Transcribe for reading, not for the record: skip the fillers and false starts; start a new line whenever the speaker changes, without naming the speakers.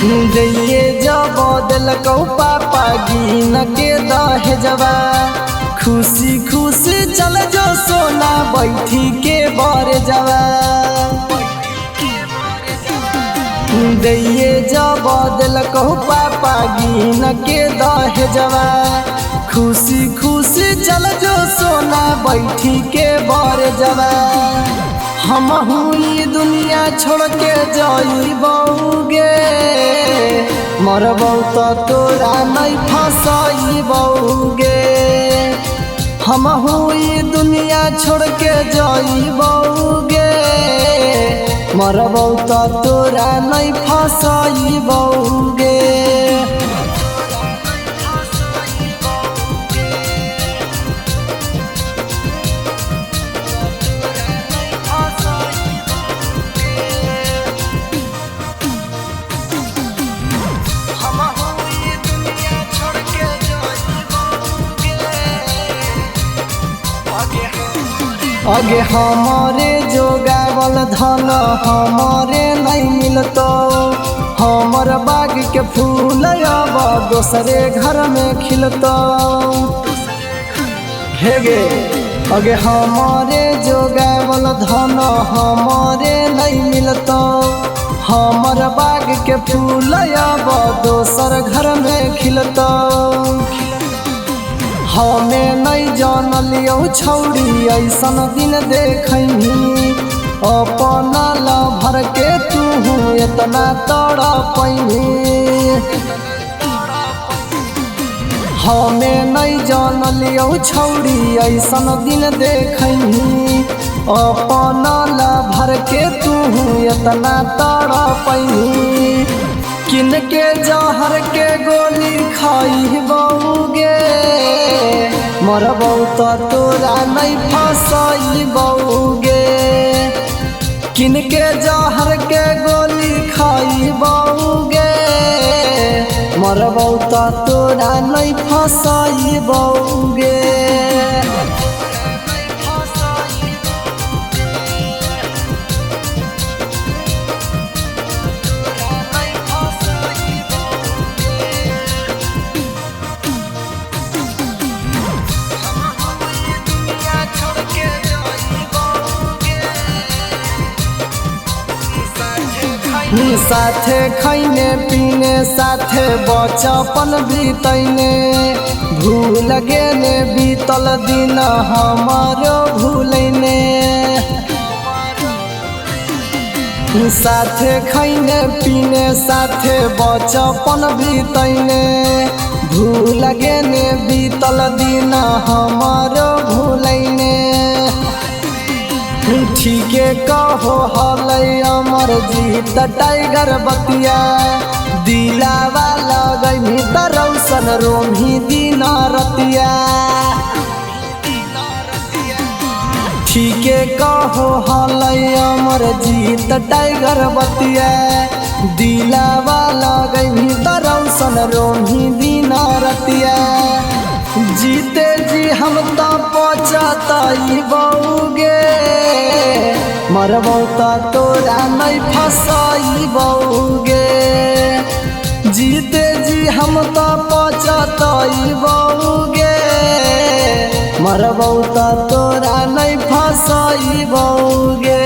दैये जब दिलकौ पापा गिन के दहेजवा खुशी खुशी चल जो सोना बैठी के बर जवा। दैये जब दिलकौ पापा गिन के दहेजवा खुशी खुशी चल जो सोना बैठी के बर जवा। हम हुई दुनिया छोड़ के जाइबौगे मरबौ तो तोरा नहीं फंसाइबौगे। हम हुई दुनिया छोड़ के जाइबौगे मरबौ तो तोरा नहीं फंसाइबौगे। आगे हमारे जोगावल धन हमारे नहीं मिलतो हमर बाग के फूल अब दोसरे घर में खिलतो। हेगे आगे हमारे जोगावल धन हमारे नहीं मिलतो हमर बाग के फूल अब दोसर घर में खिलतो। हमें नहीं जानलियो छौड़ी ऐसन दिन देखनी अपना लभर के तू इतना तड़पनी। हमें नहीं जानलियो छौड़ी ऐसन दिन देखनी अपना लभर के तू इतना तड़पनी। किन के जहर के गोली खाइबौगे मरबौ तो तोरा नहीं फंसाइबौगे। किन के जहर के गोली खाइबौगे मरबौ तो तोरा नहीं फंसाइबौगे। साथे खैने पीने साथे बचपन बीतैने भूल गेने बीतल दिन हमारो भूलैने। साथे खैने पीने साथे बचपन बीतैने भूल गेने बीतल दिन हमारो भूलैने। ठीके कहो हलै अमर जीत टाइगर बतिया दिलावा लगैमी तरौसन रोमी दिन रतिया। ठीके कहो हलै अमर जीत टाइगर बतिया दिलावा लगैमी तरौसन रोमी दिन रतिया। जीते जी हम तो पछताइबौगे मरबौ तो तोरा नहीं फंसाइबौगे। जीते जी हम तो पछताइबौगे मरबौ तो तोरा नहीं फंसाइबौगे।